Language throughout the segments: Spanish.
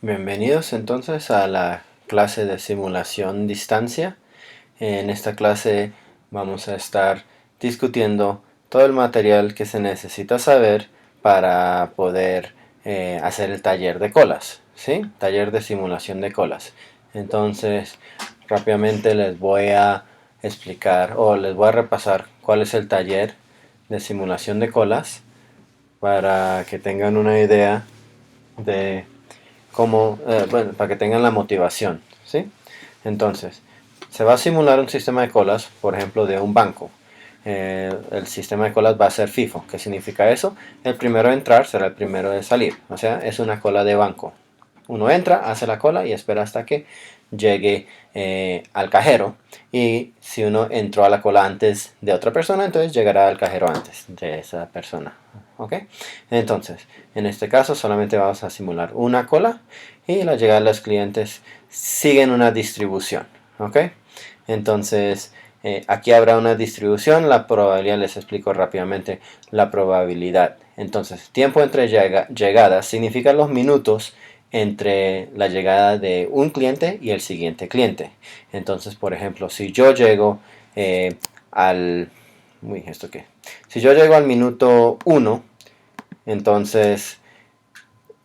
Bienvenidos entonces a la clase de simulación distancia. En esta clase vamos a estar discutiendo todo el material que se necesita saber para poder hacer el taller de colas, ¿sí? Taller de simulación de colas. Entonces, rápidamente les voy a explicar o les voy a repasar cuál es el taller de simulación de colas para que tengan una idea de bueno, para que tengan la motivación, ¿sí? Entonces, se va a simular un sistema de colas, por ejemplo, de un banco. El sistema de colas va a ser FIFO. ¿Qué significa eso? El primero de entrar será el primero de salir. O sea, es una cola de banco. Uno entra, hace la cola y espera hasta que llegue al cajero. Y si uno entró a la cola antes de otra persona, entonces llegará al cajero antes de esa persona. ¿Ok? Entonces, en este caso solamente vamos a simular una cola y la llegada de los clientes siguen una distribución. ¿Ok? Entonces, aquí habrá una distribución, la probabilidad, les explico rápidamente la probabilidad. Entonces, tiempo entre llegadas significa los minutos entre la llegada de un cliente y el siguiente cliente. Entonces, por ejemplo, si yo llego al... Uy, ¿esto qué? Si yo llego al minuto 1, entonces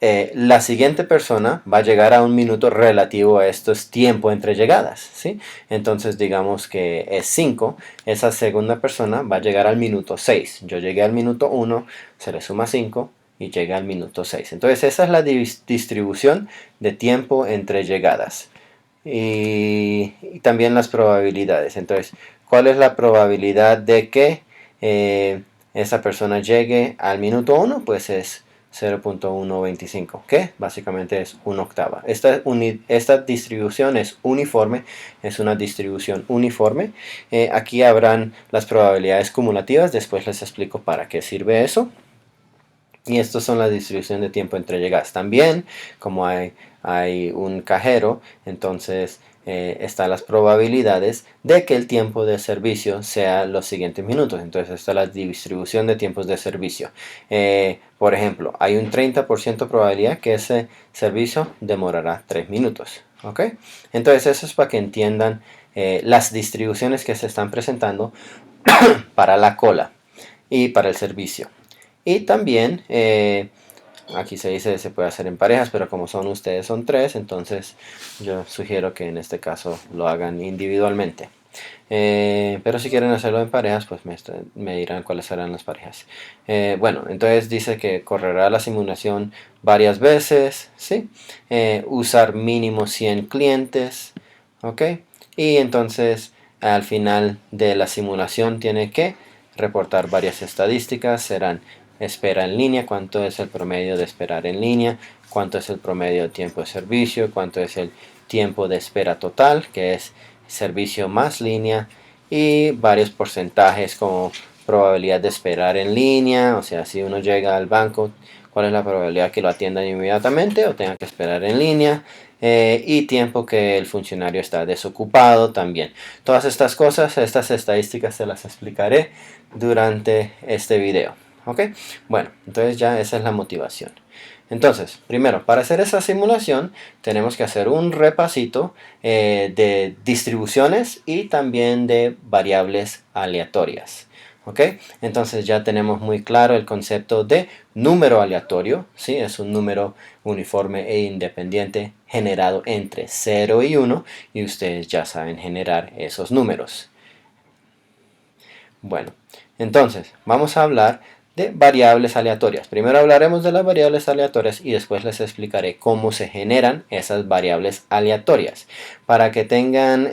la siguiente persona va a llegar a un minuto relativo a estos tiempo entre llegadas, ¿sí? Entonces digamos que es 5, esa segunda persona va a llegar al minuto 6. Yo llegué al minuto 1, se le suma 5 y llega al minuto 6. Entonces esa es la distribución de tiempo entre llegadas. Y también las probabilidades. Entonces, ¿cuál es la probabilidad de que esa persona llegue al minuto 1? Pues es 0.125, que básicamente es una octava. Esta distribución es uniforme, es una distribución uniforme. Aquí habrán las probabilidades cumulativas, después les explico para qué sirve eso. Y estas son la distribución de tiempo entre llegadas. También, como hay un cajero, entonces están las probabilidades de que el tiempo de servicio sea los siguientes minutos. Entonces está la distribución de tiempos de servicio. Por ejemplo, hay un 30% probabilidad que ese servicio demorará 3 minutos. ¿Ok? Entonces eso es para que entiendan las distribuciones que se están presentando para la cola y para el servicio. Y también, aquí se dice se puede hacer en parejas, pero como son ustedes son 3, entonces yo sugiero que en este caso lo hagan individualmente. Pero si quieren hacerlo en parejas, pues me dirán cuáles serán las parejas. Bueno, entonces dice que correrá la simulación varias veces, ¿sí? Usar mínimo 100 clientes, ¿ok? Y entonces al final de la simulación tiene que reportar varias estadísticas, serán espera en línea, cuánto es el promedio de esperar en línea, cuánto es el promedio de tiempo de servicio, cuánto es el tiempo de espera total, que es servicio más línea, y varios porcentajes como probabilidad de esperar en línea, o sea, si uno llega al banco, cuál es la probabilidad que lo atiendan inmediatamente o tenga que esperar en línea, y tiempo que el funcionario está desocupado también. Todas estas cosas, estas estadísticas se las explicaré durante este video. ¿Ok? Bueno, entonces ya esa es la motivación. Entonces, primero, para hacer esa simulación tenemos que hacer un repasito de distribuciones y también de variables aleatorias. ¿Ok? Entonces ya tenemos muy claro el concepto de número aleatorio, ¿sí? Es un número uniforme e independiente generado entre 0 y 1 y ustedes ya saben generar esos números. Bueno, entonces vamos a hablar de variables aleatorias. Primero hablaremos de las variables aleatorias y después les explicaré cómo se generan esas variables aleatorias. Para que tengan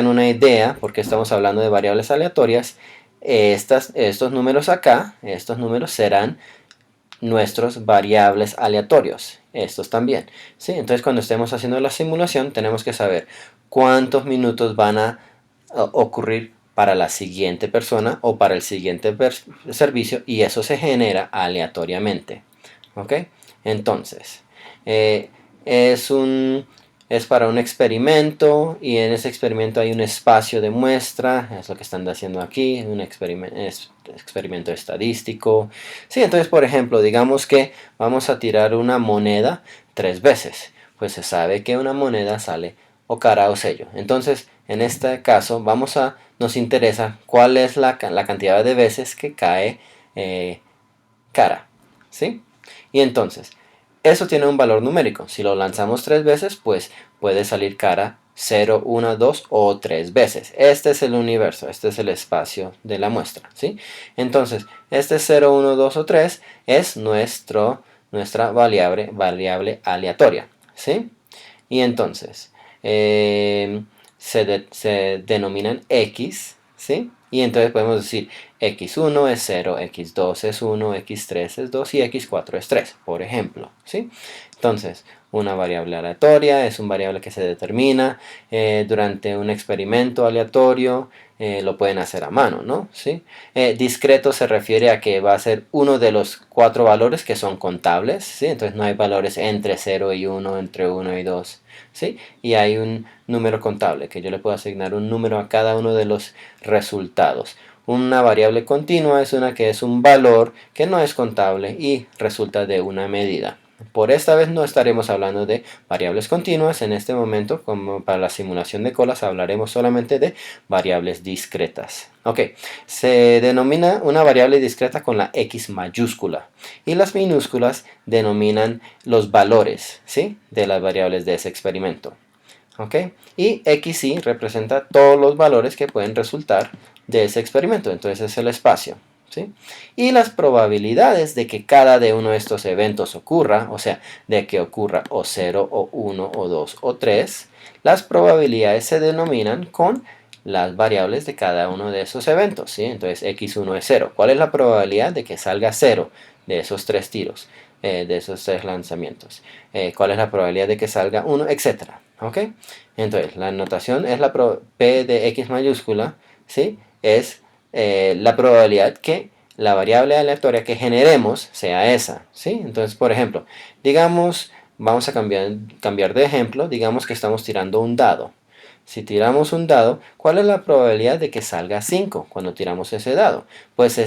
una idea, porque estamos hablando de variables aleatorias, estos números acá, estos números serán nuestros variables aleatorios. Estos también. ¿Sí? Entonces cuando estemos haciendo la simulación tenemos que saber cuántos minutos van a ocurrir para la siguiente persona o para el siguiente servicio y eso se genera aleatoriamente. ¿Ok? Entonces, es un es para un experimento y en ese experimento hay un espacio de muestra, es lo que están haciendo aquí, un experimento estadístico. Sí, entonces por ejemplo, digamos que vamos a tirar una moneda 3 veces, pues se sabe que una moneda sale o cara o sello. Entonces, en este caso nos interesa cuál es la cantidad de veces que cae cara, ¿sí? Y entonces, eso tiene un valor numérico. Si lo lanzamos 3 veces, pues puede salir cara 0, 1, 2 o 3 veces. Este es el universo, este es el espacio de la muestra, ¿sí? Entonces, este 0, 1, 2 o 3 es nuestra variable aleatoria, ¿sí? Y entonces, se denominan X, ¿sí? Y entonces podemos decir x1 es 0, x2 es 1, x3 es 2 y x4 es 3, por ejemplo, ¿sí? Entonces, una variable aleatoria es una variable que se determina durante un experimento aleatorio, lo pueden hacer a mano, ¿no? ¿Sí? Discreto se refiere a que va a ser uno de los 4 valores que son contables, ¿sí? Entonces no hay valores entre 0 y 1, entre 1 y 2, ¿sí? Y hay un número contable, que yo le puedo asignar un número a cada uno de los resultados. Una variable continua es una que es un valor que no es contable y resulta de una medida. Por esta vez no estaremos hablando de variables continuas en este momento, como para la simulación de colas hablaremos solamente de variables discretas. Ok, se denomina una variable discreta con la X mayúscula y las minúsculas denominan los valores, ¿sí?, de las variables de ese experimento. Ok, y XY representa todos los valores que pueden resultar de ese experimento, entonces es el espacio. ¿Sí? Y las probabilidades de que cada de uno de estos eventos ocurra, o sea, de que ocurra o 0, o 1, o 2, o 3, las probabilidades se denominan con las variables de cada uno de esos eventos, ¿sí? Entonces x1 es 0. ¿Cuál es la probabilidad de que salga 0 de esos 3 tiros, de esos 3 lanzamientos? ¿Cuál es la probabilidad de que salga 1, etcétera? ¿Ok? Entonces, la notación es P de x mayúscula, ¿sí? Es la probabilidad que la variable aleatoria que generemos sea esa, ¿sí? Entonces, por ejemplo, digamos, vamos a cambiar de ejemplo, digamos que estamos tirando un dado. Si tiramos un dado, ¿cuál es la probabilidad de que salga 5 cuando tiramos ese dado? Pues se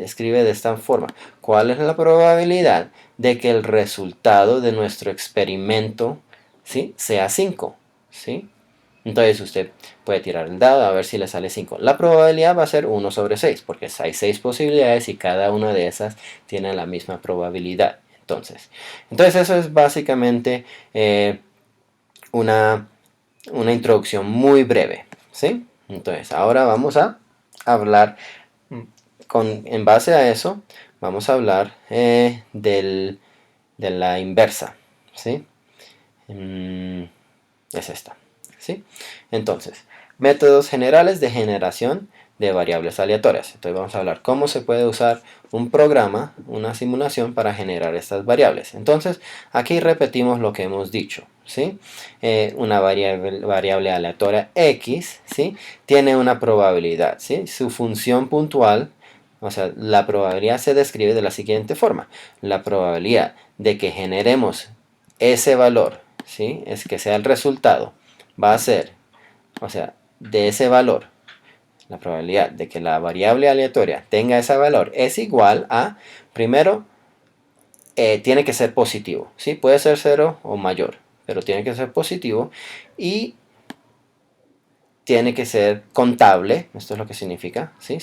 escribe de esta forma. ¿Cuál es la probabilidad de que el resultado de nuestro experimento, ¿sí?, sea 5? ¿Sí? Entonces usted puede tirar el dado a ver si le sale 5. La probabilidad va a ser 1 sobre 6, porque hay 6 posibilidades y cada una de esas tiene la misma probabilidad. Entonces eso es básicamente una introducción muy breve, ¿sí? Entonces ahora vamos a hablar, en base a eso, vamos a hablar de la inversa, ¿sí? Es esta, ¿sí? Entonces, métodos generales de generación de variables aleatorias. Entonces vamos a hablar cómo se puede usar un programa, una simulación para generar estas variables. Entonces, aquí repetimos lo que hemos dicho, ¿sí? Una variable aleatoria x, ¿sí?, tiene una probabilidad, ¿sí? Su función puntual, o sea, la probabilidad se describe de la siguiente forma. La probabilidad de que generemos ese valor, ¿sí?, es que sea el resultado, va a ser, o sea, de ese valor, la probabilidad de que la variable aleatoria tenga ese valor es igual a, primero, tiene que ser positivo, ¿sí? Puede ser 0 o mayor, pero tiene que ser positivo y tiene que ser contable, esto es lo que significa, ¿sí?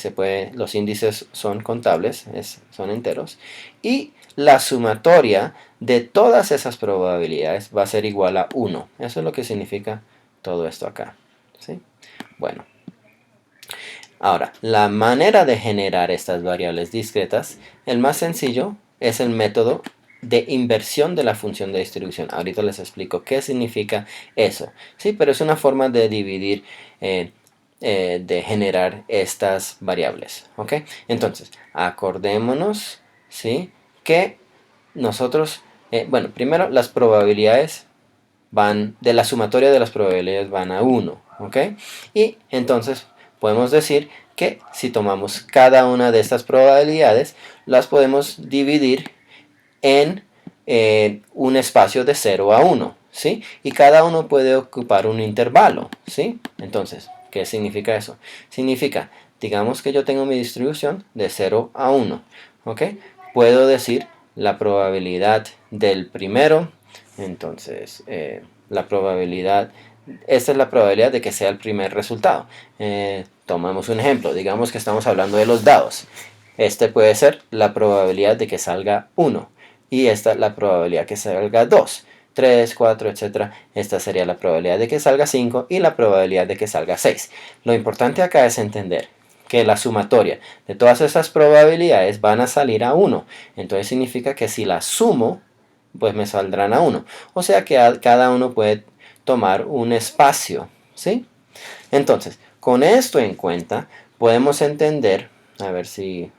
Los índices son contables, son enteros, y la sumatoria de todas esas probabilidades va a ser igual a 1. Eso es lo que significa todo esto acá, ¿sí? Bueno, ahora, la manera de generar estas variables discretas, el más sencillo es el método de inversión de la función de distribución. Ahorita les explico qué significa eso. Sí, pero es una forma de dividir, de generar estas variables. ¿Ok? Entonces, acordémonos, ¿sí?, que nosotros, bueno, primero las probabilidades de la sumatoria de las probabilidades van a 1. ¿Ok? Y entonces podemos decir que si tomamos cada una de estas probabilidades, las podemos dividir en un espacio de 0 a 1, ¿sí? Y cada uno puede ocupar un intervalo, ¿sí? Entonces, ¿qué significa eso? Significa, digamos que yo tengo mi distribución de 0 a 1, ¿ok? Puedo decir la probabilidad del primero, entonces, la probabilidad, esta es la probabilidad de que sea el primer resultado. Tomamos un ejemplo, digamos que estamos hablando de los dados. Este puede ser la probabilidad de que salga 1 y esta es la probabilidad que salga 2. 3, 4, etcétera. Esta sería la probabilidad de que salga 5 y la probabilidad de que salga 6. Lo importante acá es entender que la sumatoria de todas esas probabilidades van a salir a 1. Entonces significa que si las sumo, pues me saldrán a 1. O sea que cada uno puede tomar un espacio, ¿sí? Entonces, con esto en cuenta, podemos entender, a ver si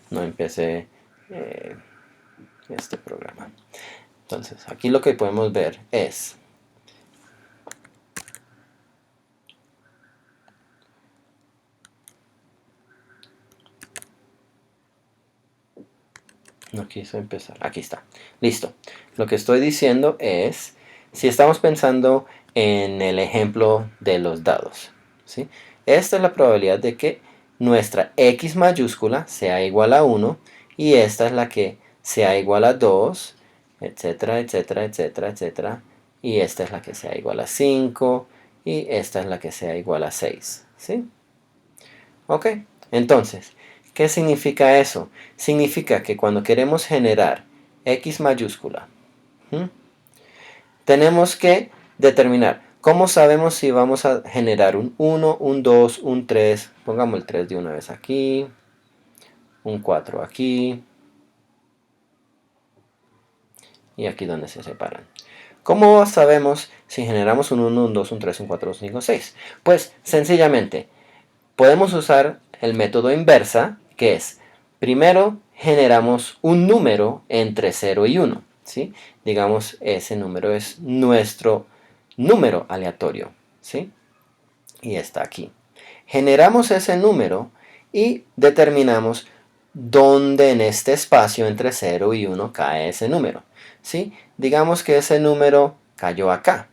no empecé este programa. Entonces, aquí lo que podemos ver es no quiso empezar. Aquí está. Listo. Lo que estoy diciendo es, si estamos pensando en el ejemplo de los dados, ¿sí? Esta es la probabilidad de que nuestra x mayúscula sea igual a 1 y esta es la que sea igual a 2, etcétera, etcétera, etcétera, etcétera. Y esta es la que sea igual a 5 y esta es la que sea igual a 6, ¿sí? Ok, entonces, ¿qué significa eso? Significa que cuando queremos generar x mayúscula, ¿m? Tenemos que determinar cómo sabemos si vamos a generar un 1, un 2, un 3, pongamos el 3 de una vez aquí, un 4 aquí, y aquí donde se separan. ¿Cómo sabemos si generamos un 1, un 2, un 3, un 4, un 5, un 6? Pues sencillamente, podemos usar el método inversa, que es, primero generamos un número entre 0 y 1, ¿sí? Digamos, ese número es nuestro número aleatorio, ¿sí? Y está aquí. Generamos ese número y determinamos dónde en este espacio entre 0 y 1 cae ese número, ¿sí? Digamos que ese número cayó acá.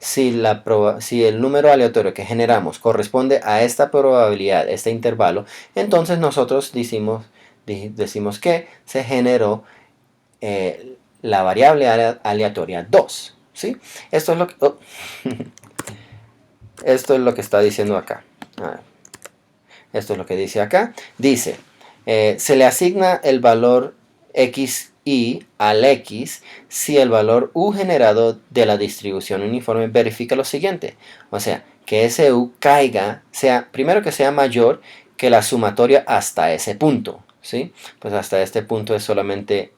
Si el número aleatorio que generamos corresponde a esta probabilidad, este intervalo, entonces nosotros decimos que se generó la variable aleatoria 2. ¿Sí? Esto es lo que, esto es lo que está diciendo acá. Esto es lo que dice acá. Dice, se le asigna el valor xy al x si el valor u generado de la distribución uniforme verifica lo siguiente. O sea, que ese u caiga, primero que sea mayor que la sumatoria hasta ese punto. ¿Sí? Pues hasta este punto es solamente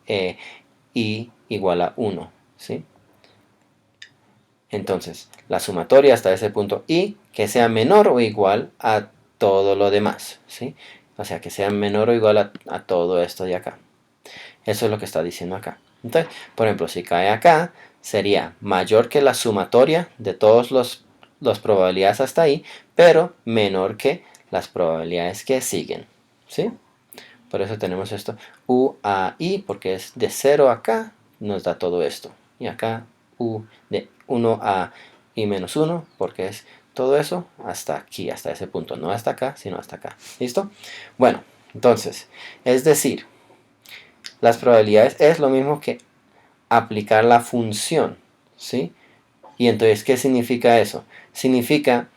y igual a 1. ¿Sí? Entonces, la sumatoria hasta ese punto y que sea menor o igual a todo lo demás, ¿sí? O sea, que sea menor o igual a todo esto de acá. Eso es lo que está diciendo acá. Entonces, por ejemplo, si cae acá, sería mayor que la sumatoria de todas las probabilidades hasta ahí, pero menor que las probabilidades que siguen, ¿sí? Por eso tenemos esto u a i, porque es de 0 acá, nos da todo esto. Y acá u de 1 a i menos 1, porque es todo eso hasta aquí, hasta ese punto. No hasta acá, sino hasta acá. ¿Listo? Bueno, entonces, es decir, las probabilidades es lo mismo que aplicar la función, ¿sí? Y entonces, ¿qué significa eso? Significa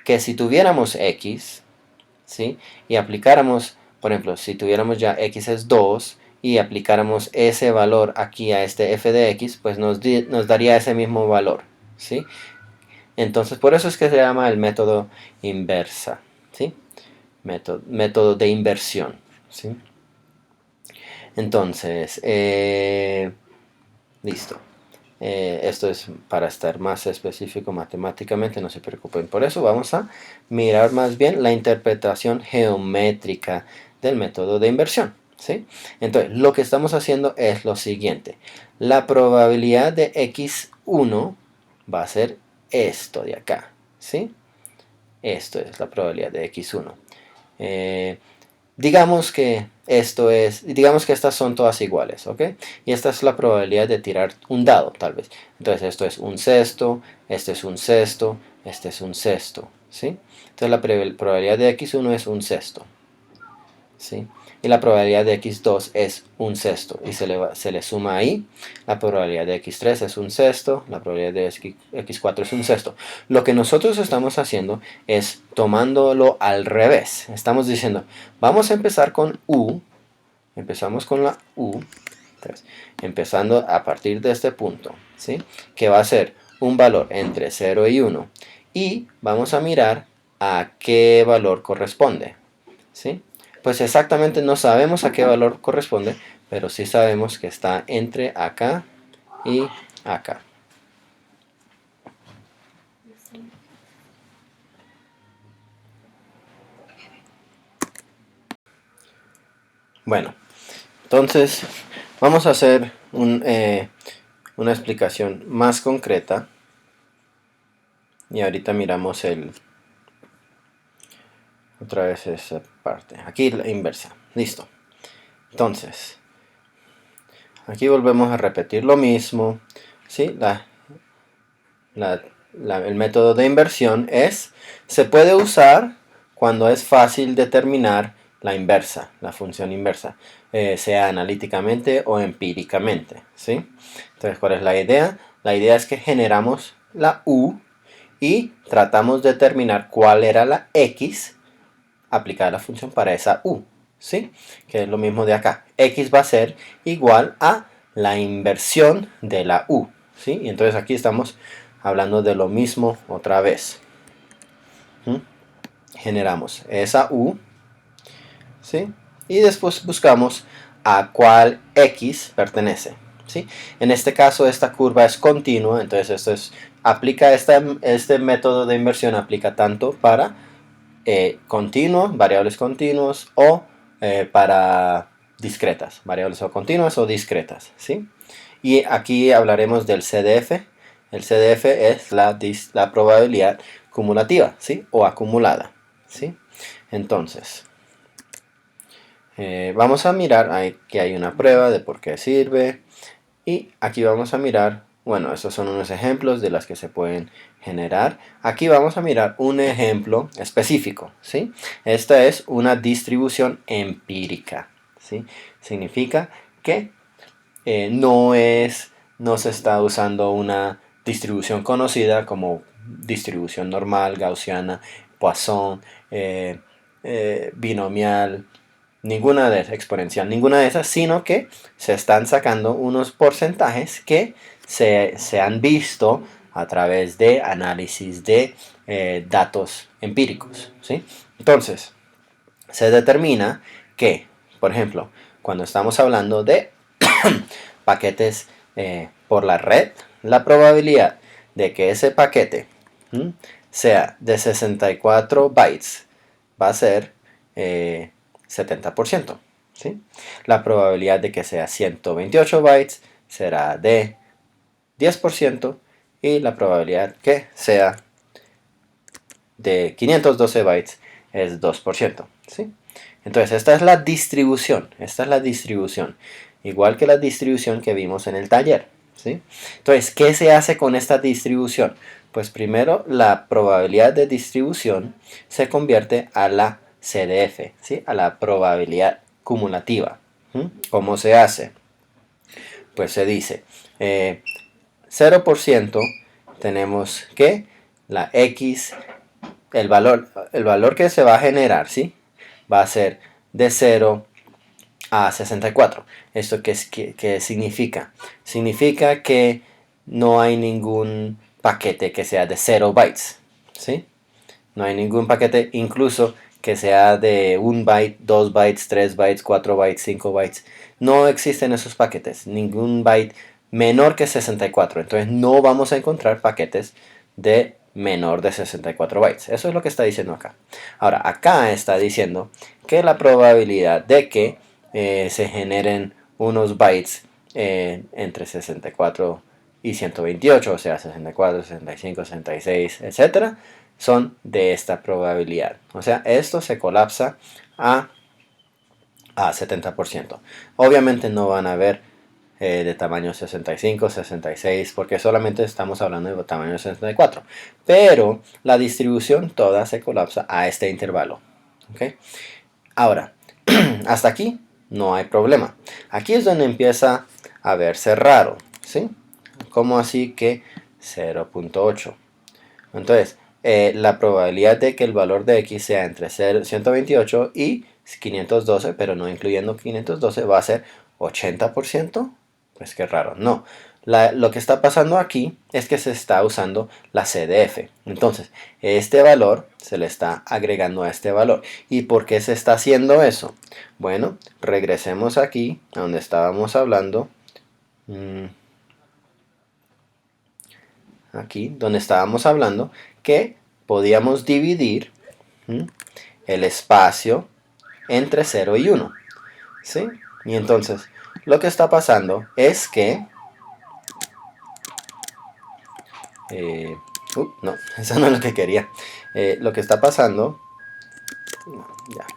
que si tuviéramos x, ¿sí? Y aplicáramos, por ejemplo, si tuviéramos ya x es 2 y aplicáramos ese valor aquí a este f de x, pues nos daría ese mismo valor, ¿sí? Entonces, por eso es que se llama el método inversa, ¿sí? Método de inversión, ¿sí? Entonces, listo. Esto es para estar más específico matemáticamente, no se preocupen por eso. Vamos a mirar más bien la interpretación geométrica del método de inversión, ¿sí? Entonces, lo que estamos haciendo es lo siguiente. La probabilidad de x1 va a ser esto de acá, ¿sí? Esto es la probabilidad de x1. digamos que digamos que estas son todas iguales, ¿ok? Y esta es la probabilidad de tirar un dado, tal vez. Entonces esto es un sexto, este es un sexto, este es un sexto, ¿sí? Entonces la probabilidad de x1 es un sexto, ¿sí? Y la probabilidad de x2 es un sexto y se le suma ahí. La probabilidad de x3 es un sexto, la probabilidad de x4 es un sexto. Lo que nosotros estamos haciendo es tomándolo al revés. Estamos diciendo, vamos a empezar con u, empezamos con la u, entonces, empezando a partir de este punto, ¿sí? Que va a ser un valor entre 0 y 1 y vamos a mirar a qué valor corresponde, ¿sí? Pues exactamente no sabemos a qué valor corresponde, pero sí sabemos que está entre acá y acá. Bueno, entonces vamos a hacer una explicación más concreta y ahorita miramos otra vez esa parte. Aquí la inversa. Listo. Entonces, aquí volvemos a repetir lo mismo, ¿sí? El método de inversión se puede usar cuando es fácil determinar la inversa, la función inversa, sea analíticamente o empíricamente, ¿sí? Entonces, ¿cuál es la idea? La idea es que generamos la u y tratamos de determinar cuál era la x aplicada a la función para esa u, ¿sí? Que es lo mismo de acá. X va a ser igual a la inversión de la u, ¿sí? Y entonces aquí estamos hablando de lo mismo otra vez. Generamos esa u, ¿sí? Y después buscamos a cuál x pertenece, ¿sí? En este caso esta curva es continua, entonces este método de inversión aplica tanto para continuos, variables continuos o para discretas, variables o continuas o discretas, ¿sí? Y aquí hablaremos del CDF. El CDF es la probabilidad cumulativa, ¿sí? O acumulada, ¿sí? Entonces, vamos a mirar que hay una prueba de por qué sirve. Y aquí vamos a mirar, bueno, estos son unos ejemplos de las que se pueden generar. Aquí vamos a mirar un ejemplo específico, ¿sí? Esta es una distribución empírica, ¿sí? Significa que no se está usando una distribución conocida como distribución normal, gaussiana, Poisson, binomial, ninguna de esas, exponencial, ninguna de esas, sino que se están sacando unos porcentajes que se han visto a través de análisis de datos empíricos, ¿sí? Entonces, se determina que, por ejemplo, cuando estamos hablando de paquetes por la red, la probabilidad de que ese paquete sea de 64 bytes va a ser 70%. ¿Sí? La probabilidad de que sea 128 bytes será de 10% y la probabilidad que sea de 512 bytes es 2%. ¿Sí? Entonces esta es la distribución. Esta es la distribución. Igual que la distribución que vimos en el taller. ¿Sí? Entonces, ¿qué se hace con esta distribución? Pues primero la probabilidad de distribución se convierte a la CDF, ¿sí? A la probabilidad cumulativa. ¿Cómo se hace? Pues se dice 0% tenemos que la X, el valor que se va a generar, ¿sí? Va a ser de 0 a 64. ¿Esto qué significa? Significa que no hay ningún paquete que sea de 0 bytes, ¿sí? No hay ningún paquete incluso que sea de 1 byte, 2 bytes, 3 bytes, 4 bytes, 5 bytes. No existen esos paquetes, ningún byte menor que 64. Entonces no vamos a encontrar paquetes de menor de 64 bytes. Eso es lo que está diciendo acá. Ahora, acá está diciendo que la probabilidad de que se generen unos bytes entre 64 y 128, o sea, 64, 65, 66, etcétera, son de esta probabilidad. O sea, esto se colapsa a a 70%. Obviamente no van a ver de tamaño 65, 66, porque solamente estamos hablando de tamaño 64. Pero la distribución toda se colapsa a este intervalo. ¿Okay? Ahora, hasta aquí no hay problema. Aquí es donde empieza a verse raro. ¿Sí? ¿Cómo así que 0.8? Entonces, la probabilidad de que el valor de x sea entre 128 y 512, pero no incluyendo 512, va a ser 80%. Pues qué raro, no. Lo que está pasando aquí es que se está usando la CDF. Entonces, este valor se le está agregando a este valor. ¿Y por qué se está haciendo eso? Bueno, regresemos aquí a donde estábamos hablando. Aquí, donde estábamos hablando que podíamos dividir el espacio entre 0 y 1. ¿Sí? Y entonces, lo que está pasando es que... no, eso no es lo que quería. Lo que está pasando... No, ya.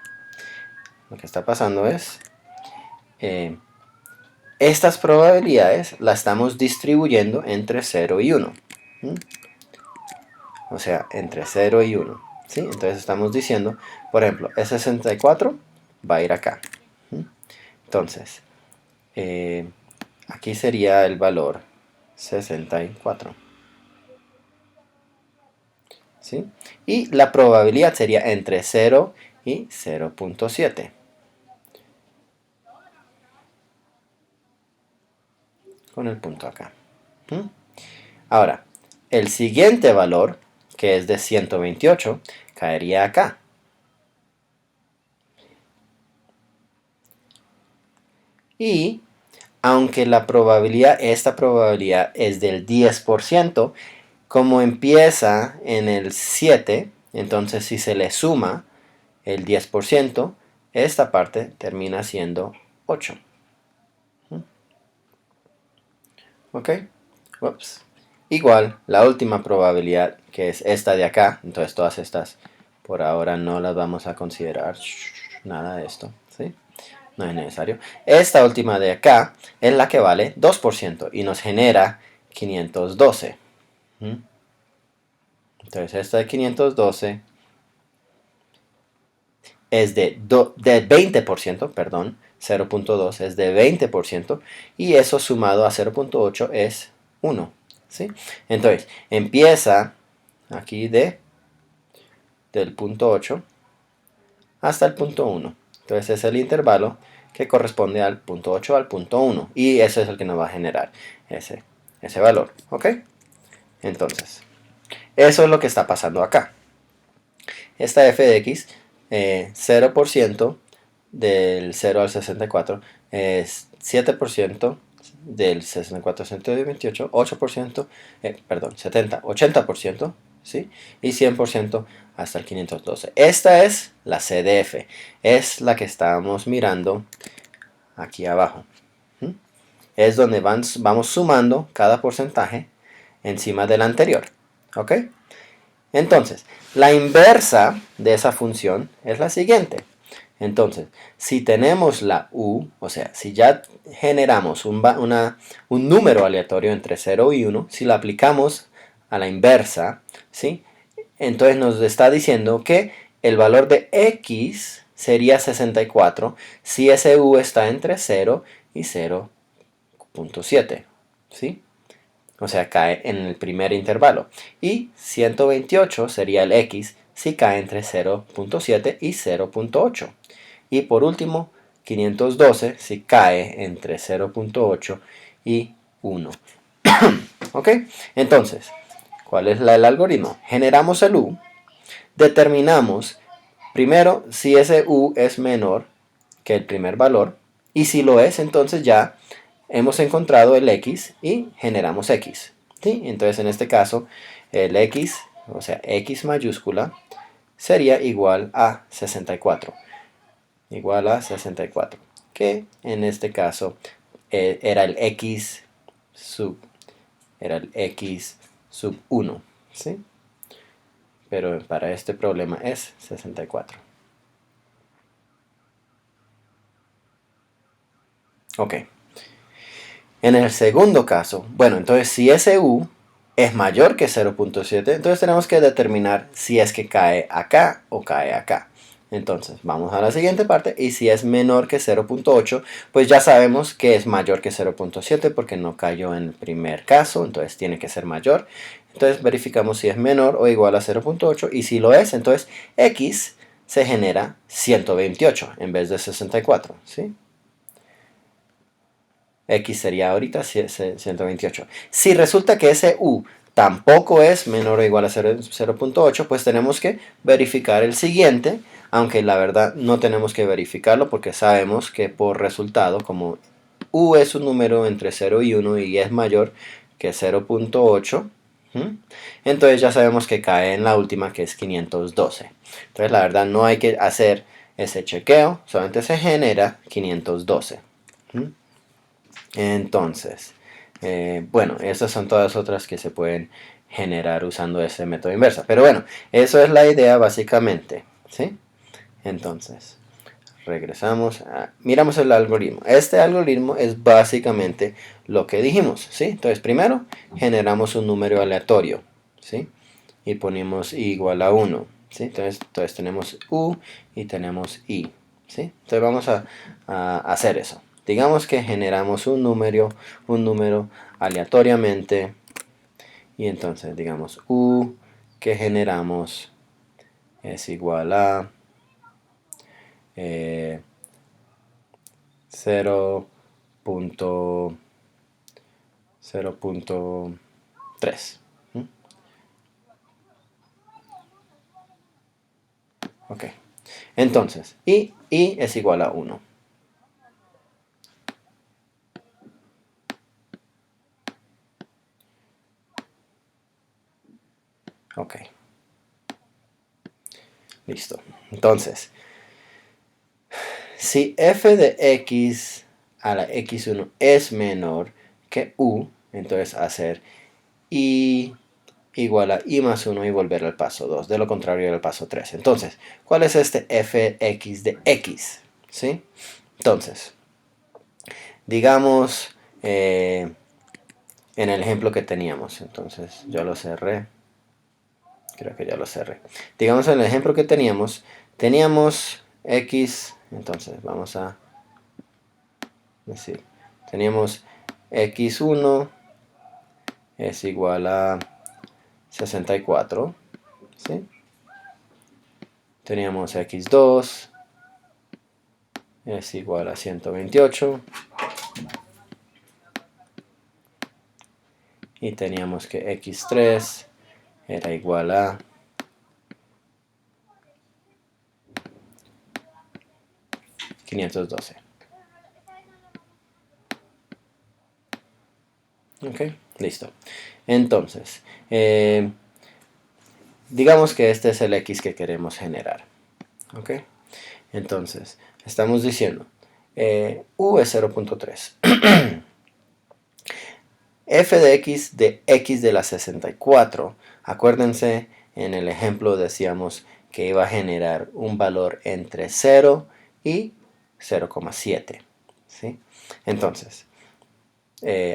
Lo que está pasando es... estas probabilidades las estamos distribuyendo entre 0 y 1. O sea, entre 0 y 1. ¿Sí? Entonces estamos diciendo, por ejemplo, el 64 va a ir acá. Entonces, aquí sería el valor 64. ¿Sí? Y la probabilidad sería entre 0 y 0.7. Con el punto acá. Ahora, el siguiente valor, que es de 128, caería acá. Y aunque esta probabilidad es del 10%, como empieza en el 7, entonces si se le suma el 10%, esta parte termina siendo 8. ¿Ok? Ups. Igual, la última probabilidad, que es esta de acá, entonces todas estas por ahora no las vamos a considerar. Nada de esto, ¿sí? No es necesario. Esta última de acá es la que vale 2% y nos genera 512. Entonces esta de 512 es de 20%, perdón, 0.2 es de 20% y eso sumado a 0.8 es 1. ¿Sí? Entonces empieza aquí del punto 8 hasta el punto 1. Entonces es el intervalo que corresponde al punto 8 al punto 1 y ese es el que nos va a generar ese valor. ¿Ok? Entonces, eso es lo que está pasando acá. Esta f de x, 0% del 0 al 64 es 7% del 64 al 128, 8%, perdón, 70, 80%, ¿sí? Y 100% hasta el 512. Esta es la CDF, es la que estábamos mirando aquí abajo. Es donde vamos sumando cada porcentaje encima del anterior. ¿Ok? Entonces, la inversa de esa función es la siguiente. Entonces, si tenemos la u, o sea, si ya generamos un número aleatorio entre 0 y 1, si la aplicamos a la inversa, ¿sí? Entonces nos está diciendo que el valor de x sería 64 si ese u está entre 0 y 0.7, ¿sí? O sea, cae en el primer intervalo. Y 128 sería el x si cae entre 0.7 y 0.8. Y por último, 512 si cae entre 0.8 y 1. ¿Ok? Entonces, ¿cuál es el algoritmo? Generamos el u, determinamos primero si ese u es menor que el primer valor, y si lo es, entonces ya hemos encontrado el x y generamos x. ¿Sí? Entonces en este caso el x, o sea x mayúscula, sería igual a 64. Igual a 64. Que en este caso era el x sub, sub 1. ¿Sí? Pero para este problema es 64. Ok. En el segundo caso, bueno, entonces si ese U es mayor que 0.7, entonces tenemos que determinar si es que cae acá o cae acá. Entonces, vamos a la siguiente parte, y si es menor que 0.8, pues ya sabemos que es mayor que 0.7 porque no cayó en el primer caso, entonces tiene que ser mayor. Entonces verificamos si es menor o igual a 0.8, y si lo es, entonces X se genera 128 en vez de 64, ¿sí? X sería ahorita 128. Si resulta que ese U tampoco es menor o igual a 0.8, pues tenemos que verificar el siguiente, aunque la verdad no tenemos que verificarlo porque sabemos que por resultado, como U es un número entre 0 y 1 y es mayor que 0.8, entonces ya sabemos que cae en la última, que es 512. Entonces la verdad no hay que hacer ese chequeo, solamente se genera 512. Entonces, bueno, estas son todas otras que se pueden generar usando ese método inversa. Pero bueno, eso es la idea básicamente, ¿sí? Entonces, regresamos, miramos el algoritmo. Este algoritmo es básicamente lo que dijimos, ¿sí? Entonces, primero generamos un número aleatorio, ¿sí? Y ponemos i igual a 1, ¿sí? Entonces tenemos u y tenemos i, ¿sí? Entonces vamos a hacer eso. Digamos que generamos un número aleatoriamente, y entonces digamos u que generamos es igual a 0.3. Ok. Entonces, i es igual a 1. Ok. Listo. Entonces, si f de x a la x1 es menor que u, entonces hacer i igual a i más 1 y volver al paso 2. De lo contrario, al paso 3. Entonces, ¿cuál es este fx de x? ¿Sí? Entonces, digamos en el ejemplo que teníamos. Entonces, yo lo cerré. Creo que ya lo cerré. Digamos en el ejemplo que teníamos x. Entonces, vamos a decir, teníamos x1 es igual a 64, ¿sí? Teníamos x2 es igual a 128, y teníamos que x3 era igual a 512. Ok, listo. Entonces, digamos que este es el x que queremos generar. Ok, entonces, estamos diciendo u es 0.3. f de x de la 64. Acuérdense, en el ejemplo decíamos que iba a generar un valor entre 0 y 0,7. ¿sí? Entonces,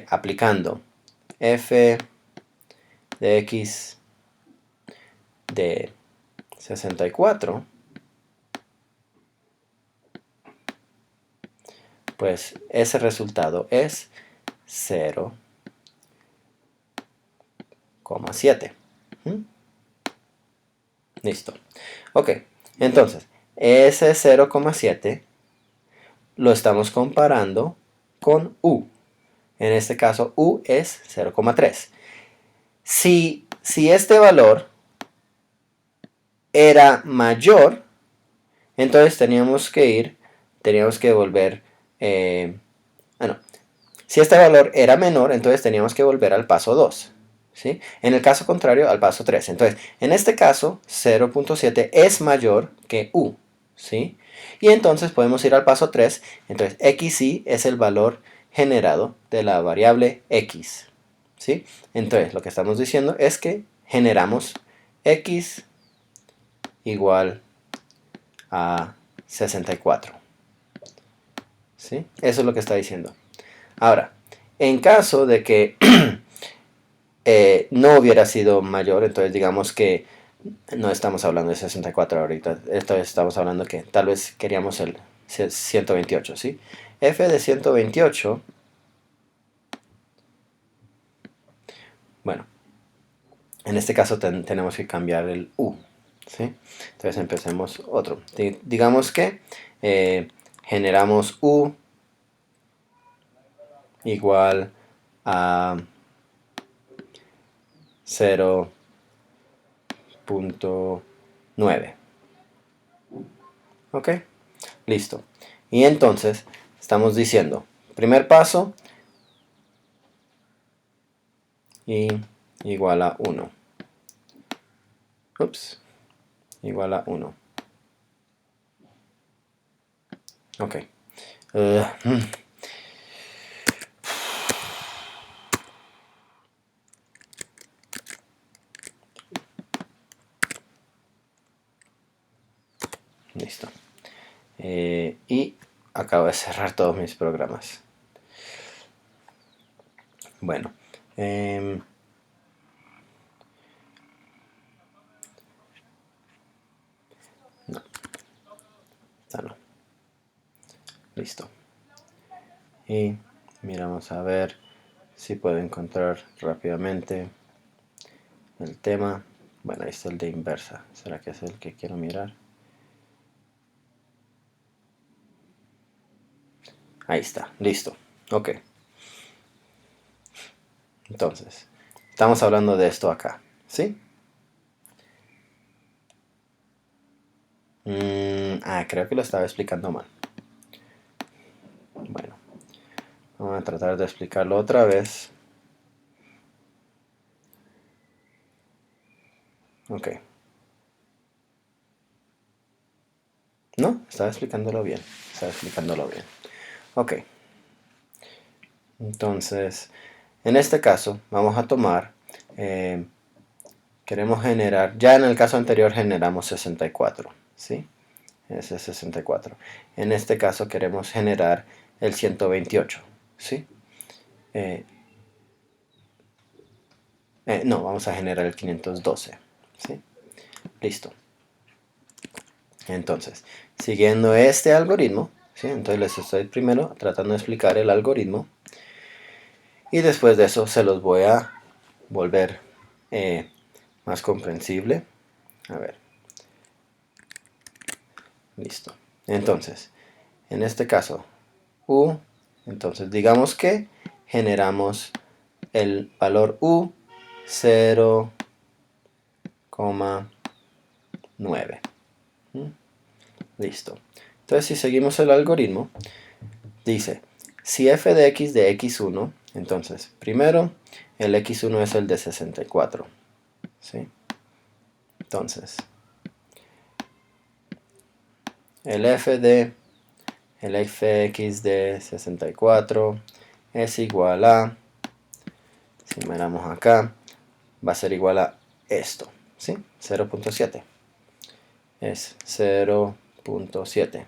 aplicando f de x de 64, pues ese resultado es 0,7. Listo. Ok, entonces, ese 0,7 lo estamos comparando con u. En este caso, u es 0,3. Si este valor era mayor, entonces teníamos que volver, bueno, si este valor era menor, entonces teníamos que volver al paso 2. ¿sí? En el caso contrario, al paso 3. Entonces, en este caso, 0.7 es mayor que u. ¿sí? Y entonces podemos ir al paso 3. Entonces, xy es el valor generado de la variable x. ¿sí? Entonces, lo que estamos diciendo es que generamos x igual a 64. ¿sí? Eso es lo que está diciendo. Ahora, en caso de que no hubiera sido mayor, entonces digamos que no estamos hablando de 64 ahorita, entonces estamos hablando que tal vez queríamos el 128, ¿sí? F de 128, bueno, en este caso tenemos que cambiar el U, ¿sí? Entonces empecemos otro. Digamos que generamos U igual a 0.9. ¿Ok? Listo. Y entonces estamos diciendo, primer paso, y igual a 1. Ups, igual a 1. Ok. Uh, Listo. Y acabo de cerrar todos mis programas. Bueno. No. Esta no. Listo. Y miramos a ver si puedo encontrar rápidamente el tema. Bueno, ahí está el de inversa. ¿Será que es el que quiero mirar? Ahí está, listo. Ok. Entonces, estamos hablando de esto acá, ¿sí? Creo que lo estaba explicando mal. Bueno, vamos a tratar de explicarlo otra vez. Ok. No, estaba explicándolo bien. Estaba explicándolo bien. Ok. Entonces, en este caso, vamos a tomar... queremos generar... Ya en el caso anterior generamos 64, ¿sí? Ese es 64. En este caso queremos generar el 128, ¿sí? No, vamos a generar el 512, ¿sí? Listo. Entonces, siguiendo este algoritmo, ¿sí? Entonces les estoy primero tratando de explicar el algoritmo y después de eso se los voy a volver más comprensible. A ver. Listo. Entonces, en este caso, U, entonces digamos que generamos el valor U 0,9. Listo. Entonces, si seguimos el algoritmo, dice, si f de x1, entonces, primero, el x1 es el de 64, ¿sí? Entonces, el f de el fx de 64 es igual a, si miramos acá, va a ser igual a esto, ¿sí? 0.7. Es 0.7.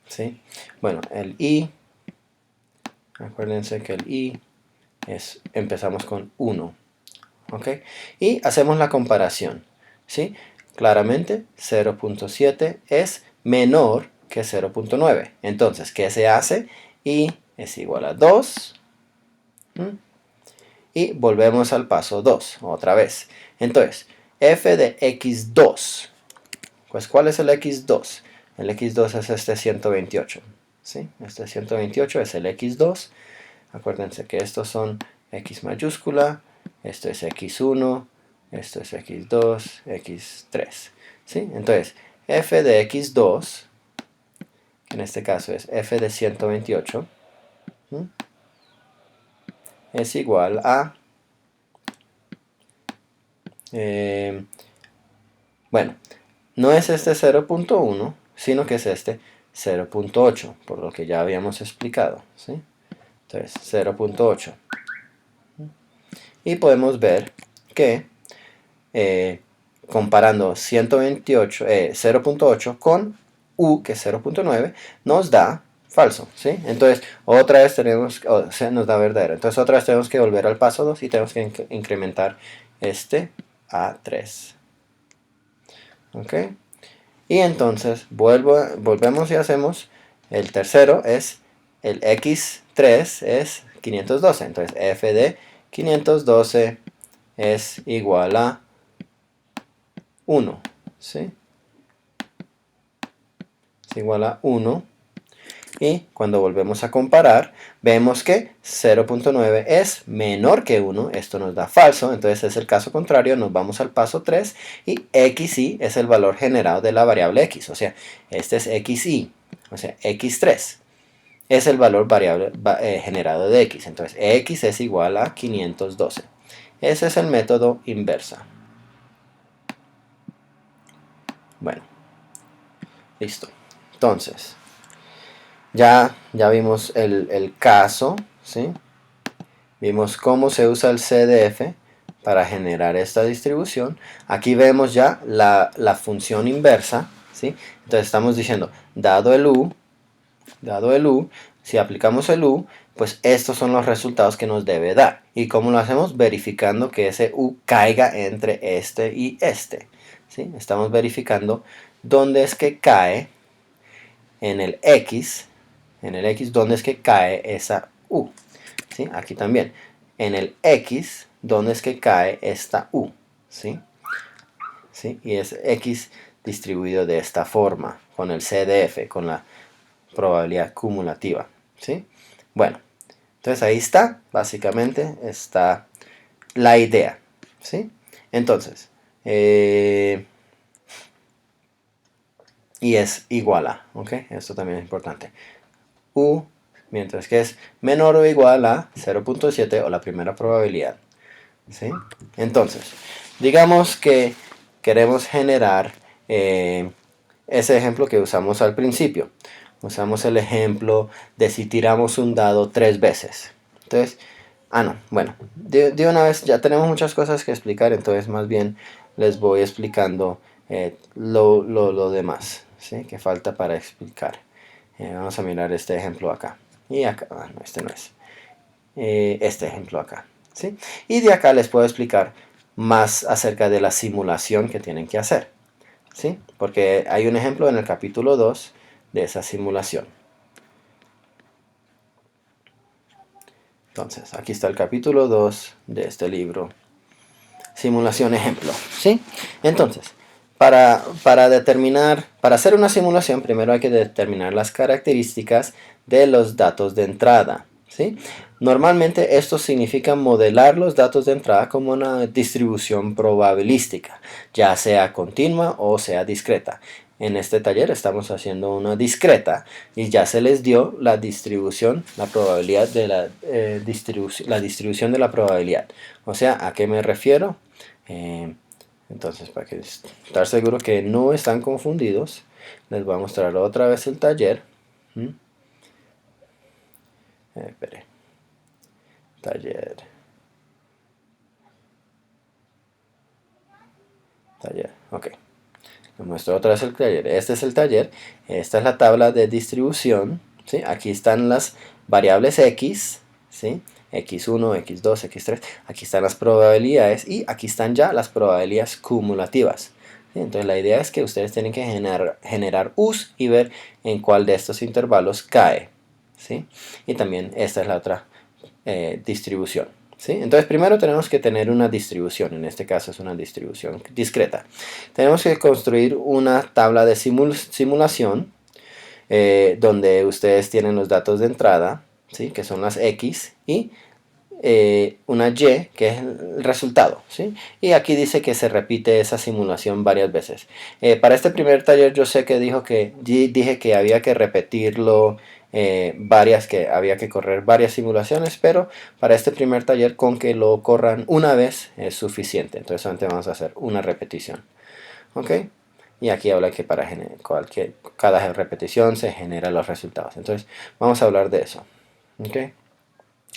¿Sí? Bueno, el i, acuérdense que el i empezamos con 1, ¿ok? Y hacemos la comparación, ¿sí? Claramente 0.7 es menor que 0.9. Entonces, ¿qué se hace? I es igual a 2. Y volvemos al paso 2, otra vez. Entonces, f de x2. Pues, ¿cuál es el x2? El x2 es este 128. ¿Sí? Este 128 es el x2. Acuérdense que estos son x mayúscula, esto es x1, esto es x2, x3. ¿Sí? Entonces, f de x2, que en este caso es f de 128, es igual a... bueno, no es este 0.1, sino que es este 0.8, por lo que ya habíamos explicado. ¿Sí? Entonces, 0.8. Y podemos ver que comparando 128, 0.8 con u, que es 0.9, nos da falso, ¿sí? Entonces, otra vez tenemos, o sea, nos da verdadero. Entonces, otra vez tenemos que volver al paso 2 y tenemos que incrementar este a 3. ¿Ok? Y entonces, volvemos y hacemos, el tercero es, el x3 es 512. Entonces, f de 512 es igual a 1, ¿sí? Es igual a 1. Y cuando volvemos a comparar, vemos que 0.9 es menor que 1. Esto nos da falso, entonces es el caso contrario. Nos vamos al paso 3 y xy es el valor generado de la variable x. O sea, este es xy, o sea, x3 es el valor variable generado de x. Entonces, x es igual a 512. Ese es el método inversa. Bueno, listo. Entonces, ya vimos el caso, ¿sí? Vimos cómo se usa el CDF para generar esta distribución. Aquí vemos ya la función inversa, ¿sí? Entonces estamos diciendo, dado el u, si aplicamos el u, pues estos son los resultados que nos debe dar. ¿Y cómo lo hacemos? Verificando que ese u caiga entre este y este, ¿sí? Estamos verificando dónde es que cae en el x, dónde es que cae esa u, ¿sí? Aquí también, en el x, dónde es que cae esta u, ¿sí? ¿Sí? Y es x distribuido de esta forma, con el CDF, con la probabilidad cumulativa, ¿sí? Bueno, entonces ahí está, básicamente está la idea, ¿sí? Entonces, y es igual a, ¿ok? Esto también es importante. U, mientras que es menor o igual a 0.7 o la primera probabilidad, ¿sí? Entonces, digamos que queremos generar ese ejemplo que usamos al principio. Usamos el ejemplo de si tiramos un dado 3 veces. Entonces, no, bueno, de una vez ya tenemos muchas cosas que explicar, entonces más bien les voy explicando lo demás, ¿sí? Que falta para explicar. Vamos a mirar este ejemplo acá. Y acá, no, este no es. Este ejemplo acá, ¿sí? Y de acá les puedo explicar más acerca de la simulación que tienen que hacer, ¿sí? Porque hay un ejemplo en el capítulo 2 de esa simulación. Entonces, aquí está el capítulo 2 de este libro. Simulación ejemplo, ¿sí? Entonces, para hacer una simulación, primero hay que determinar las características de los datos de entrada, ¿sí? Normalmente esto significa modelar los datos de entrada como una distribución probabilística, ya sea continua o sea discreta. En este taller estamos haciendo una discreta y ya se les dio la distribución, la probabilidad de la distribución de la probabilidad. O sea, ¿a qué me refiero? Entonces, para estar seguro que no están confundidos, les voy a mostrar otra vez el taller. Espere. Taller. Ok. Les muestro otra vez el taller. Este es el taller. Esta es la tabla de distribución, ¿sí? Aquí están las variables x, ¿sí? x1, x2, x3. Aquí están las probabilidades y aquí están ya las probabilidades cumulativas. ¿Sí? Entonces la idea es que ustedes tienen que generar u's y ver en cuál de estos intervalos cae, ¿sí? Y también esta es la otra distribución, ¿sí? Entonces primero tenemos que tener una distribución, en este caso es una distribución discreta. Tenemos que construir una tabla de simulación donde ustedes tienen los datos de entrada, ¿sí? Que son las x, y una y, que es el resultado, ¿sí? Y aquí dice que se repite esa simulación varias veces. Para este primer taller yo sé que dije que había que repetirlo que había que correr varias simulaciones, pero para este primer taller con que lo corran una vez es suficiente. Entonces solamente vamos a hacer una repetición, ¿ok? Y aquí habla que para cada repetición se generan los resultados. Entonces vamos a hablar de eso, ¿ok?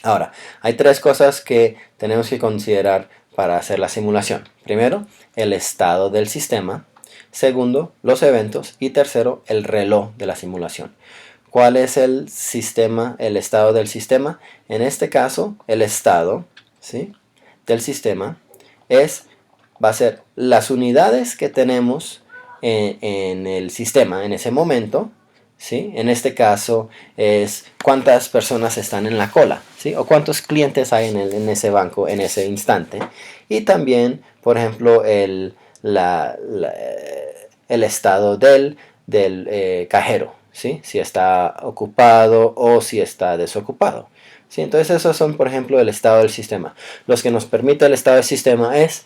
Ahora, hay tres cosas que tenemos que considerar para hacer la simulación. Primero, el estado del sistema. Segundo, los eventos. Y tercero, el reloj de la simulación. ¿Cuál es el sistema, el estado del sistema? En este caso, el estado, ¿sí?, del sistema va a ser las unidades que tenemos en el sistema en ese momento, ¿sí? En este caso es cuántas personas están en la cola, ¿sí? O cuántos clientes hay en ese banco en ese instante. Y también, por ejemplo, el estado del cajero, ¿sí? Si está ocupado o si está desocupado. ¿Sí? Entonces esos son, por ejemplo, el estado del sistema. Los que nos permite el estado del sistema es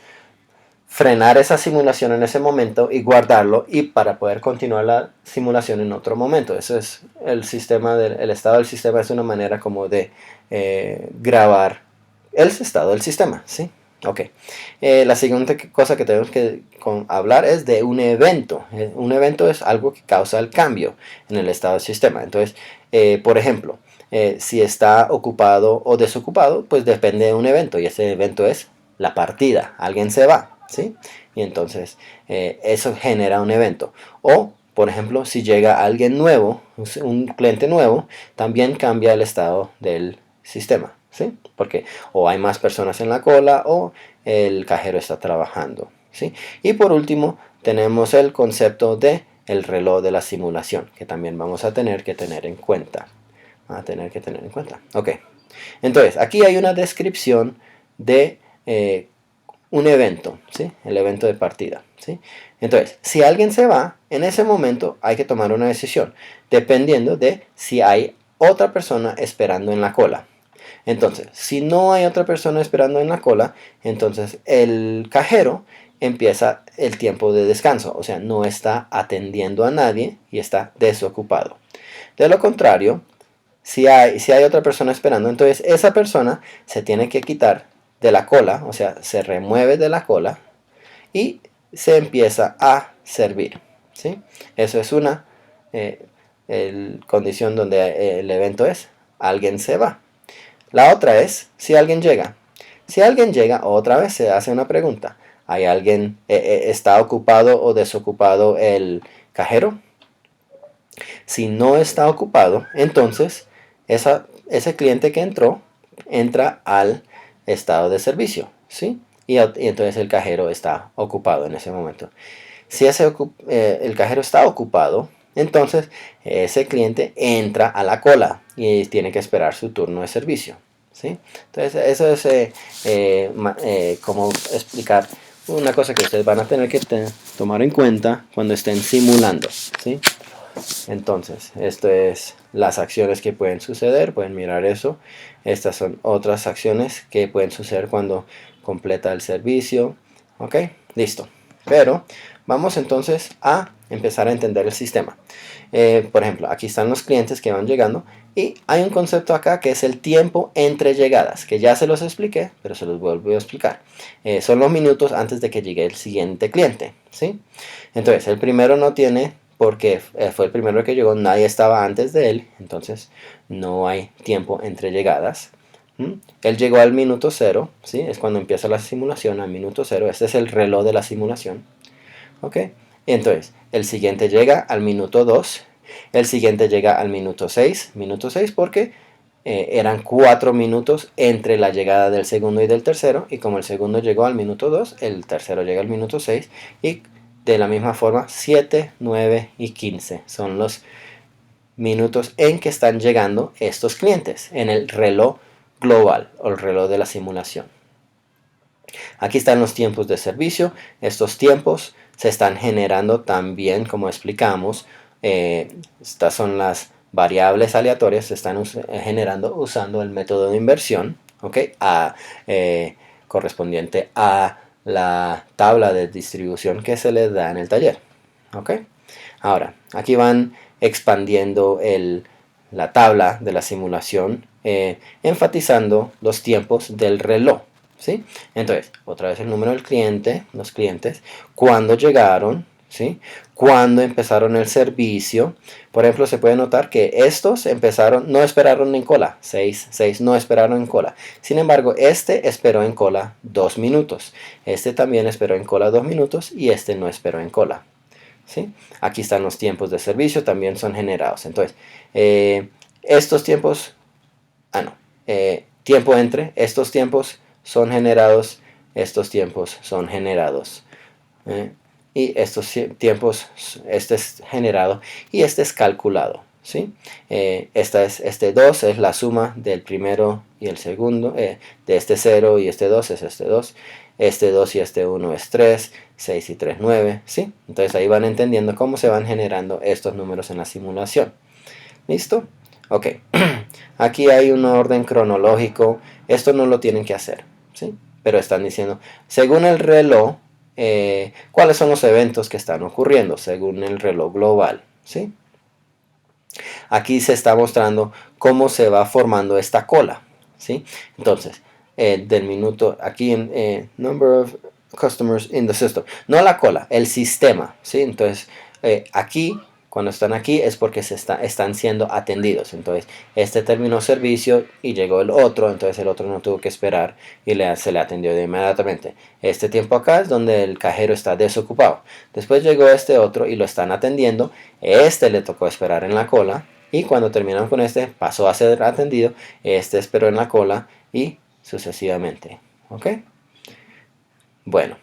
frenar esa simulación en ese momento y guardarlo, y para poder continuar la simulación en otro momento. Eso es el sistema, el estado del sistema es una manera como de grabar el estado del sistema, ¿sí? Ok. La siguiente cosa que tenemos que hablar es de un evento. Un evento es algo que causa el cambio en el estado del sistema. Entonces, por ejemplo, si está ocupado o desocupado, pues depende de un evento, y ese evento es la partida. Alguien se va, ¿sí? Y entonces eso genera un evento. O, por ejemplo, si llega alguien nuevo, un cliente nuevo, también cambia el estado del sistema, ¿sí? Porque o hay más personas en la cola o el cajero está trabajando, ¿sí? Y por último, tenemos el concepto de el reloj de la simulación, que también vamos a tener que tener en cuenta. Ok. Entonces, aquí hay una descripción de un evento, ¿sí? El evento de partida, ¿sí? Entonces, si alguien se va, en ese momento hay que tomar una decisión, dependiendo de si hay otra persona esperando en la cola. Entonces, si no hay otra persona esperando en la cola, entonces el cajero empieza el tiempo de descanso, o sea, no está atendiendo a nadie y está desocupado. De lo contrario, si hay otra persona esperando, entonces esa persona se tiene que quitar de la cola, o sea, se remueve de la cola y se empieza a servir, ¿sí? Eso es una condición donde el evento es alguien se va. La otra es si alguien llega. Si alguien llega, otra vez se hace una pregunta. ¿Hay alguien, está ocupado o desocupado el cajero? Si no está ocupado, entonces ese cliente que entra al estado de servicio, ¿sí? Y entonces el cajero está ocupado en ese momento. Si el cajero está ocupado, entonces ese cliente entra a la cola y tiene que esperar su turno de servicio, ¿sí? Entonces eso es como explicar una cosa que ustedes van a tener que tomar en cuenta cuando estén simulando, ¿sí? Entonces, esto es las acciones que pueden suceder, pueden mirar eso. Estas son otras acciones que pueden suceder cuando completa el servicio. Ok, listo. Pero vamos entonces a empezar a entender el sistema. Por ejemplo, aquí están los clientes que van llegando y hay un concepto acá que es el tiempo entre llegadas, que ya se los expliqué, pero se los vuelvo a explicar. Son los minutos antes de que llegue el siguiente cliente, ¿sí? Entonces, el primero no tiene, porque fue el primero que llegó, nadie estaba antes de él, entonces no hay tiempo entre llegadas. Él llegó al minuto 0, ¿sí? Es cuando empieza la simulación, al minuto 0. Este es el reloj de la simulación. ¿Ok? Entonces, el siguiente llega al minuto 2, el siguiente llega al minuto 6, porque eran 4 minutos entre la llegada del segundo y del tercero, y como el segundo llegó al minuto 2, el tercero llega al minuto 6, y de la misma forma 7, 9 y 15 son los minutos en que están llegando estos clientes en el reloj global o el reloj de la simulación. Aquí están los tiempos de servicio. Estos tiempos se están generando también, como explicamos. Estas son las variables aleatorias, se están generando usando el método de inversión, ¿ok? Correspondiente a la tabla de distribución que se les da en el taller, ¿ok? Ahora, aquí van expandiendo la tabla de la simulación, enfatizando los tiempos del reloj, ¿sí? Entonces, otra vez el número del cliente, los clientes, cuándo llegaron, ¿sí? Cuando empezaron el servicio, por ejemplo, se puede notar que estos empezaron, no esperaron en cola, 6 no esperaron en cola. Sin embargo, este esperó en cola 2 minutos, este también esperó en cola 2 minutos y este no esperó en cola, ¿sí? Aquí están los tiempos de servicio, también son generados. Entonces, estos tiempos, tiempo entre, estos tiempos son generados, estos tiempos son generados. Y estos tiempos, este es generado y este es calculado, ¿sí? Este 2 es la suma del primero y el segundo, de este 0 y este 2 es este 2 y este 1 es 3, 6 y 3, 9, ¿sí? Entonces ahí van entendiendo cómo se van generando estos números en la simulación. ¿Listo? Ok, aquí hay un orden cronológico, esto no lo tienen que hacer, ¿sí? Pero están diciendo, según el reloj, cuáles son los eventos que están ocurriendo, según el reloj global, ¿sí? Aquí se está mostrando cómo se va formando esta cola, ¿sí? Entonces, del minuto, aquí en number of customers in the system, no la cola, el sistema, ¿sí? Entonces, aquí cuando están aquí es porque están siendo atendidos. Entonces, este terminó servicio y llegó el otro, entonces el otro no tuvo que esperar y se le atendió de inmediatamente. Este tiempo acá es donde el cajero está desocupado. Después llegó este otro y lo están atendiendo. Este le tocó esperar en la cola y cuando terminaron con este pasó a ser atendido. Este esperó en la cola y sucesivamente. ¿Ok? Bueno,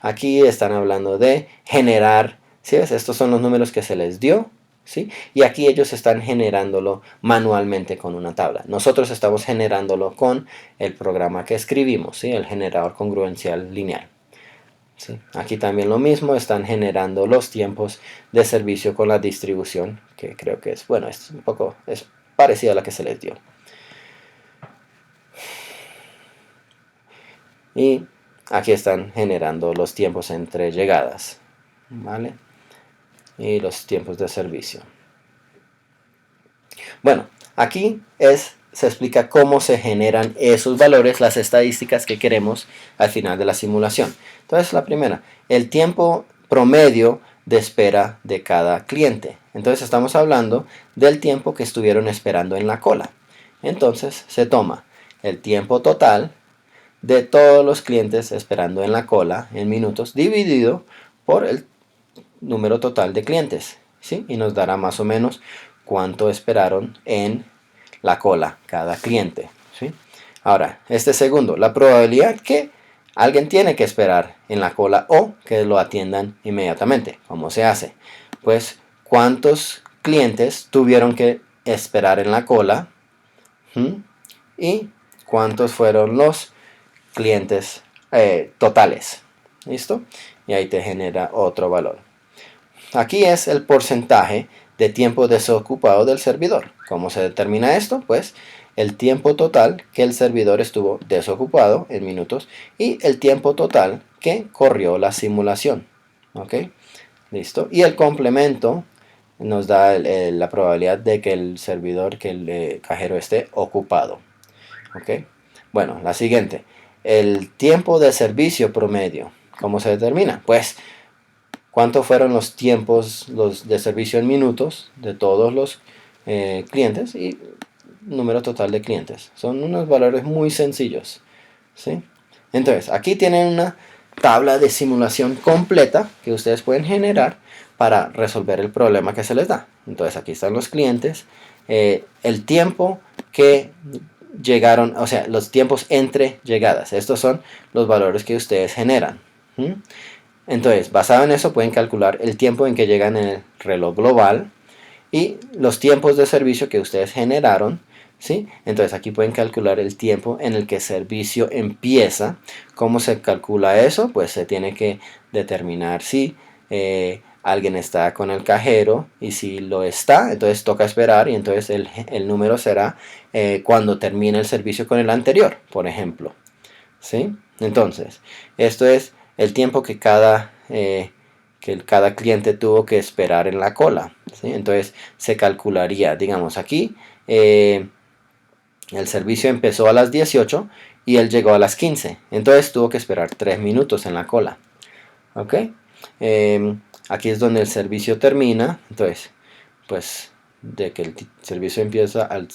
aquí están hablando de generar. ¿Sí ves? Estos son los números que se les dio, ¿sí? Y aquí ellos están generándolo manualmente con una tabla. Nosotros estamos generándolo con el programa que escribimos, ¿sí? El generador congruencial lineal. ¿Sí? Aquí también lo mismo, están generando los tiempos de servicio con la distribución, que creo que es, bueno, es un poco, es parecida a la que se les dio. Y aquí están generando los tiempos entre llegadas, ¿vale? Y los tiempos de servicio. Bueno, aquí se explica cómo se generan esos valores, las estadísticas que queremos al final de la simulación. Entonces, la primera, el tiempo promedio de espera de cada cliente. Entonces, estamos hablando del tiempo que estuvieron esperando en la cola. Entonces, se toma el tiempo total de todos los clientes esperando en la cola en minutos dividido por el número total de clientes, ¿sí? Y nos dará más o menos cuánto esperaron en la cola cada cliente, ¿sí? Ahora, este segundo, la probabilidad que alguien tiene que esperar en la cola o que lo atiendan inmediatamente. ¿Cómo se hace? Pues, ¿cuántos clientes tuvieron que esperar en la cola? Y cuántos fueron los clientes totales. ¿Listo? Y ahí te genera otro valor. Aquí es el porcentaje de tiempo desocupado del servidor. ¿Cómo se determina esto? Pues el tiempo total que el servidor estuvo desocupado en minutos y el tiempo total que corrió la simulación. ¿Ok? Listo. Y el complemento nos da la probabilidad de que el servidor, que el cajero esté ocupado. ¿Ok? Bueno, la siguiente. El tiempo de servicio promedio. ¿Cómo se determina? Pues cuánto fueron los tiempos de servicio en minutos de todos los clientes y número total de clientes. Son unos valores muy sencillos, ¿sí? Entonces, aquí tienen una tabla de simulación completa que ustedes pueden generar para resolver el problema que se les da. Entonces, aquí están los clientes, el tiempo que llegaron, o sea, los tiempos entre llegadas. Estos son los valores que ustedes generan. Entonces, basado en eso, pueden calcular el tiempo en que llegan en el reloj global y los tiempos de servicio que ustedes generaron, ¿sí? Entonces, aquí pueden calcular el tiempo en el que el servicio empieza. ¿Cómo se calcula eso? Pues se tiene que determinar si alguien está con el cajero y si lo está, entonces toca esperar y entonces el número será cuando termine el servicio con el anterior, por ejemplo, ¿sí? Entonces, esto es el tiempo que cada cliente tuvo que esperar en la cola, ¿sí? Entonces se calcularía, digamos aquí, el servicio empezó a las 18 y él llegó a las 15, entonces tuvo que esperar 3 minutos en la cola, ¿ok? aquí es donde el servicio termina. Entonces, pues de que el servicio empieza al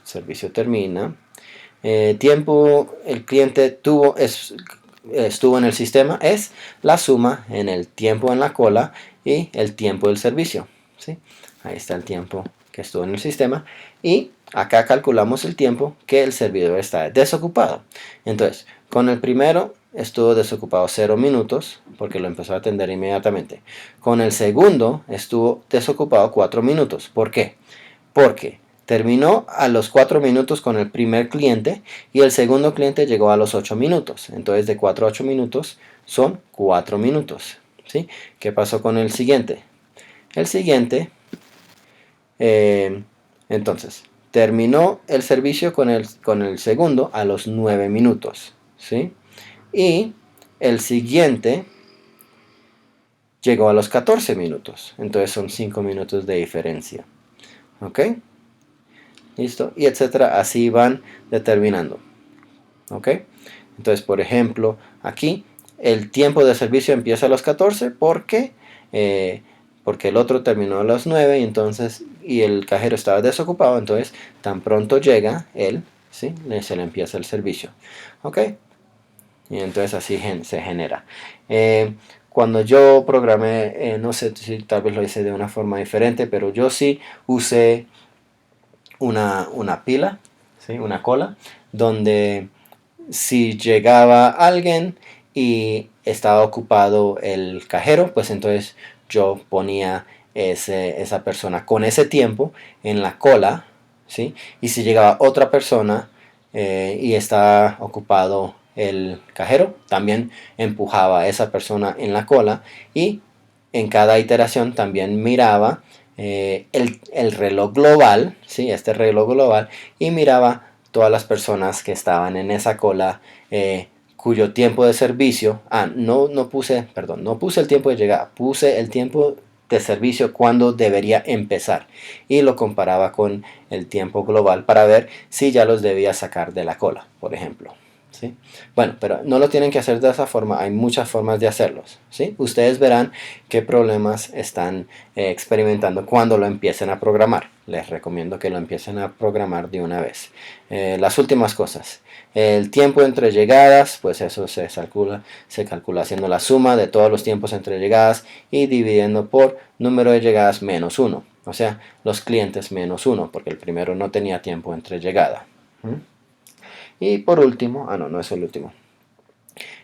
servicio termina. Tiempo el cliente estuvo en el sistema es la suma en el tiempo en la cola y el tiempo del servicio, ¿sí? Ahí está el tiempo que estuvo en el sistema y acá calculamos el tiempo que el servidor está desocupado. Entonces, con el primero estuvo desocupado 0 minutos porque lo empezó a atender inmediatamente. Con el segundo estuvo desocupado 4 minutos. ¿Por qué? Porque terminó a los 4 minutos con el primer cliente y el segundo cliente llegó a los 8 minutos. Entonces de 4 a 8 minutos son 4 minutos. ¿Sí? ¿Qué pasó con el siguiente? El siguiente, entonces, terminó el servicio con el segundo a los 9 minutos. ¿Sí? Y el siguiente llegó a los 14 minutos. Entonces son 5 minutos de diferencia. ¿Ok? ¿Listo? Y etcétera, así van determinando. ¿Ok? Entonces, por ejemplo, aquí el tiempo de servicio empieza a los 14 porque el otro terminó a las 9 y el cajero estaba desocupado, entonces tan pronto llega él, ¿sí? Se le empieza el servicio. ¿Ok? Y entonces así se genera. Cuando yo programé, no sé si tal vez lo hice de una forma diferente, pero yo sí usé una pila, ¿sí? Una cola, donde si llegaba alguien y estaba ocupado el cajero, pues entonces yo ponía esa persona con ese tiempo en la cola, ¿sí? Y si llegaba otra persona y estaba ocupado el cajero, también empujaba a esa persona en la cola y en cada iteración también miraba el reloj global, ¿sí? Este reloj global, y miraba todas las personas que estaban en esa cola cuyo tiempo de servicio, no puse el tiempo de llegada, puse el tiempo de servicio cuando debería empezar y lo comparaba con el tiempo global para ver si ya los debía sacar de la cola, por ejemplo. ¿Sí? Bueno, pero no lo tienen que hacer de esa forma, hay muchas formas de hacerlos. ¿Sí? Ustedes verán qué problemas están experimentando cuando lo empiecen a programar. Les recomiendo que lo empiecen a programar de una vez. Las últimas cosas. El tiempo entre llegadas, pues eso se calcula haciendo la suma de todos los tiempos entre llegadas y dividiendo por número de llegadas menos 1. O sea, los clientes menos 1, porque el primero no tenía tiempo entre llegada. Y por último, no es el último.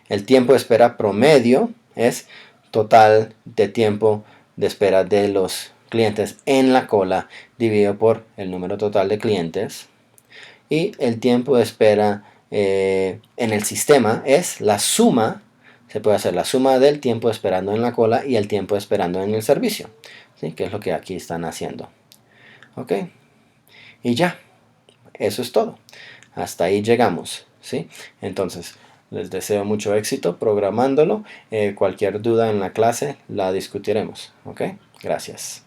El tiempo de espera promedio es total de tiempo de espera de los clientes en la cola dividido por el número total de clientes. Y el tiempo de espera en el sistema es la suma, se puede hacer la suma del tiempo esperando en la cola y el tiempo esperando en el servicio, ¿sí? Que es lo que aquí están haciendo. Ok, y ya, eso es todo. Hasta ahí llegamos, ¿sí? Entonces, les deseo mucho éxito programándolo. Cualquier duda en la clase la discutiremos, ¿ok? Gracias.